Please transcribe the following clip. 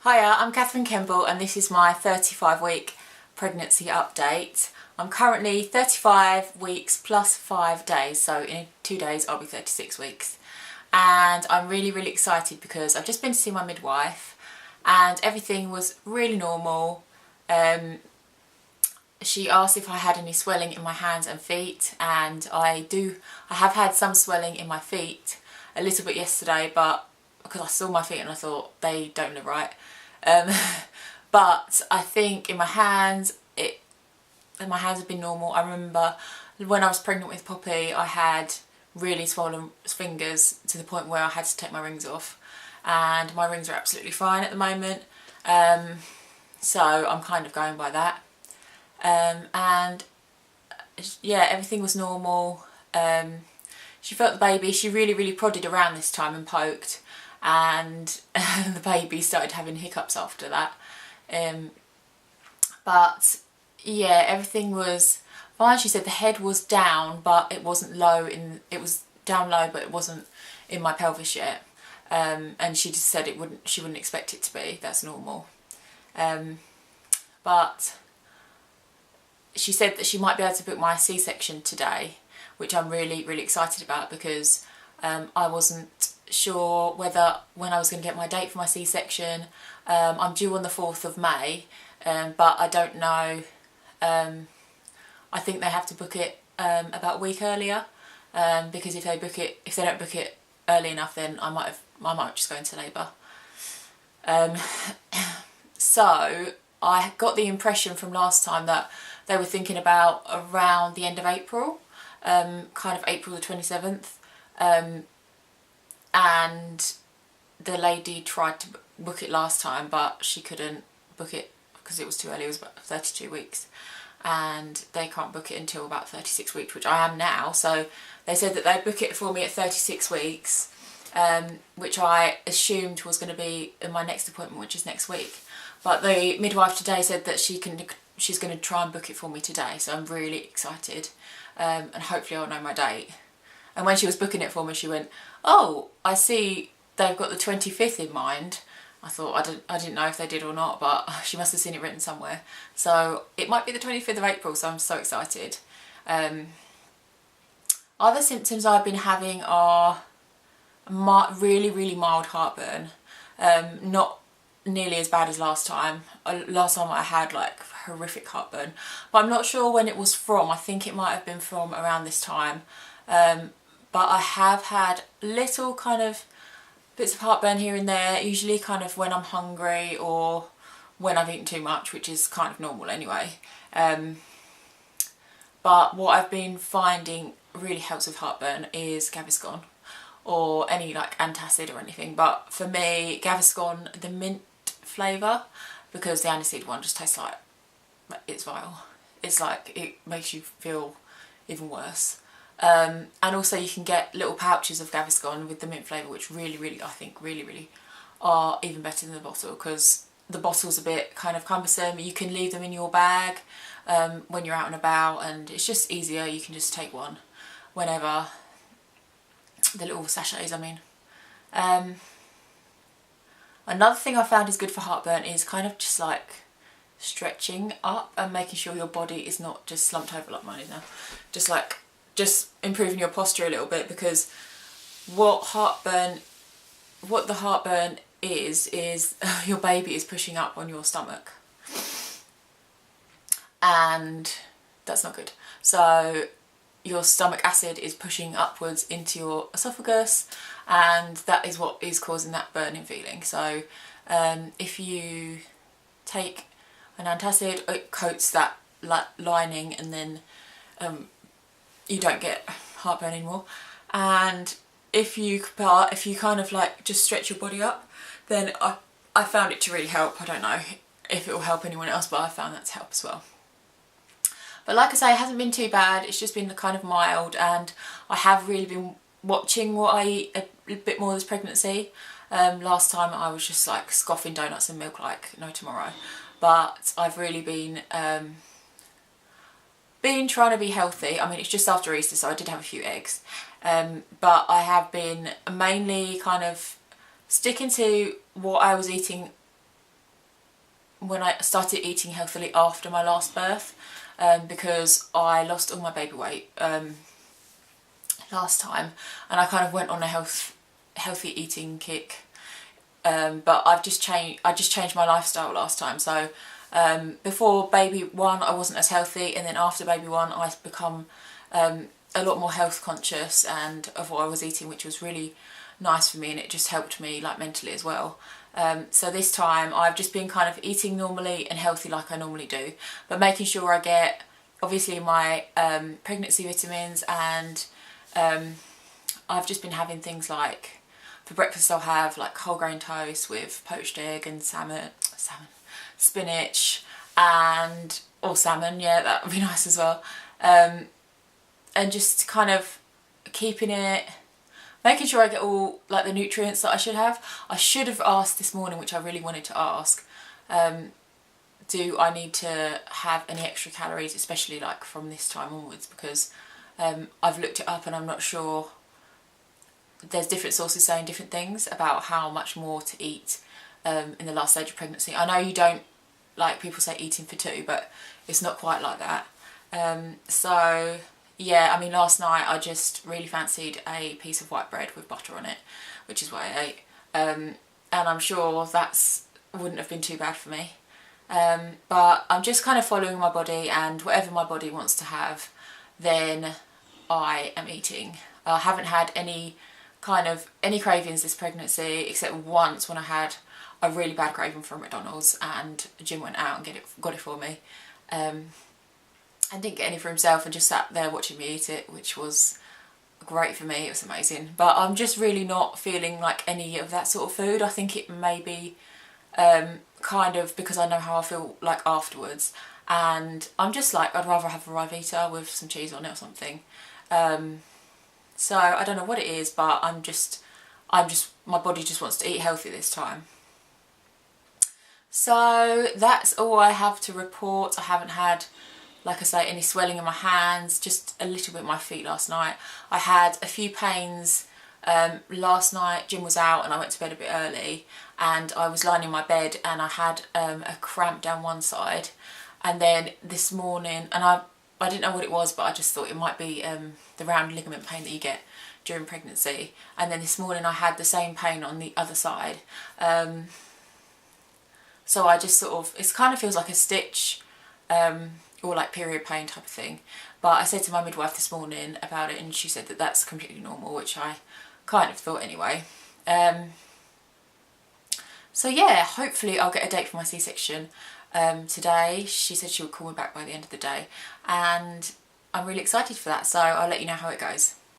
Hiya, I'm Cathryn Kemble and this is my 35-week pregnancy update. I'm currently 35 weeks plus 5 days, so in 2 days I'll be 36 weeks. And I'm really excited because I've just been to see my midwife and everything was really normal. She asked if I had any swelling in my hands and feet, and I have had some swelling in my feet, a little bit yesterday, but because I saw my feet and I thought they don't look right. But I think in my hands, my hands have been normal. I remember when I was pregnant with Poppy, I had really swollen fingers to the point where I had to take my rings off, and my rings are absolutely fine at the moment. So I'm kind of going by that. And yeah, everything was normal. She felt the baby. She really prodded around this time and poked, and the baby started having hiccups after that. But yeah, everything was fine. She said the head was down, but it wasn't low. It was down low, but it wasn't in my pelvis yet. And she just said she wouldn't expect it to be. That's normal. But she said that she might be able to book my C-section today, which I'm really excited about, because I wasn't sure when I was going to get my date for my C-section. I'm due on the 4th of May, but I don't know. I think they have to book it about a week earlier, because if they don't book it early enough, then I might just go into labour. So I got the impression from last time that they were thinking about around the end of April, kind of April the 27th. And the lady tried to book it last time, but she couldn't book it because it was too early. It was about 32 weeks, and they can't book it until about 36 weeks, which I am now. So they said that they'd book it for me at 36 weeks, which I assumed was going to be in my next appointment, which is next week. But the midwife today said that she's going to try and book it for me today, so I'm really excited, and hopefully I'll know my date. And when she was booking it for me, she went, "Oh, I see they've got the 25th in mind." I thought, I didn't know if they did or not, but she must have seen it written somewhere. So it might be the 25th of April, so I'm so excited. Other symptoms I've been having are really mild heartburn. Not nearly as bad as last time. Last time I had like horrific heartburn, but I'm not sure when it was from. I think it might have been from around this time. But I have had little kind of bits of heartburn here and there, usually kind of when I'm hungry or when I've eaten too much, which is kind of normal anyway. But what I've been finding really helps with heartburn is Gaviscon, or any like antacid or anything. But for me, Gaviscon, the mint flavour, because the aniseed one just tastes like it's vile. It's like it makes you feel even worse. And also you can get little pouches of Gaviscon with the mint flavour, which really I think really are even better than the bottle, because the bottle's a bit kind of cumbersome. You can leave them in your bag when you're out and about, and it's just easier. You can just take one whenever. The little sachets, I mean. Another thing I found is good for heartburn is kind of just like stretching up and making sure your body is not just slumped over like mine is now. Just improving your posture a little bit, because what the heartburn is your baby is pushing up on your stomach, and that's not good. So your stomach acid is pushing upwards into your esophagus, and that is what is causing that burning feeling. So if you take an antacid, it coats that lining, and then you don't get heartburn anymore. And if you kind of like just stretch your body up, then I found it to really help. I don't know if it will help anyone else, but I found that to help as well. But like I say, it hasn't been too bad. It's just been kind of mild, and I have really been watching what I eat a bit more this pregnancy. Last time I was just like scoffing donuts and milk like no tomorrow, but I've really been trying to be healthy. I mean, it's just after Easter, so I did have a few eggs, but I have been mainly kind of sticking to what I was eating when I started eating healthily after my last birth, because I lost all my baby weight last time, and I kind of went on a healthy eating kick. But I just changed my lifestyle last time. So before baby one I wasn't as healthy, and then after baby one I've become a lot more health conscious and of what I was eating, which was really nice for me, and it just helped me like mentally as well. So this time I've just been kind of eating normally and healthy like I normally do, but making sure I get obviously my pregnancy vitamins, and I've just been having things like, for breakfast I'll have like whole grain toast with poached egg and spinach, or salmon, yeah, that would be nice as well. And just kind of making sure I get all like the nutrients that I should have. I should have asked this morning, which I really wanted to ask, do I need to have any extra calories, especially like from this time onwards, because I've looked it up and I'm not sure. There's different sources saying different things about how much more to eat in the last stage of pregnancy. I know you don't, like people say eating for two, but it's not quite like that. So yeah, I mean last night I just really fancied a piece of white bread with butter on it, which is what I ate. And I'm sure that's wouldn't have been too bad for me. But I'm just kind of following my body, and whatever my body wants to have, then I am eating. I haven't had any cravings this pregnancy, except once when I had a really bad craving for McDonald's, and Jim went out and got it for me, and didn't get any for himself, and just sat there watching me eat it, which was great for me. It was amazing. But I'm just really not feeling like any of that sort of food. I think it may be kind of because I know how I feel like afterwards, and I'm just like, I'd rather have a Rivita with some cheese on it or something. So I don't know what it is, but my body just wants to eat healthy this time. So that's all I have to report. I haven't had, like I say, any swelling in my hands, just a little bit in my feet last night. I had a few pains last night. Jim was out and I went to bed a bit early, and I was lying in my bed and I had a cramp down one side, and then this morning, and I didn't know what it was, but I just thought it might be the round ligament pain that you get during pregnancy. And then this morning I had the same pain on the other side. So I just sort of, it kind of feels like a stitch, or like period pain type of thing. But I said to my midwife this morning about it, and she said that that's completely normal, which I kind of thought anyway. So yeah, hopefully I'll get a date for my C-section today. She said she would call me back by the end of the day, and I'm really excited for that, so I'll let you know how it goes.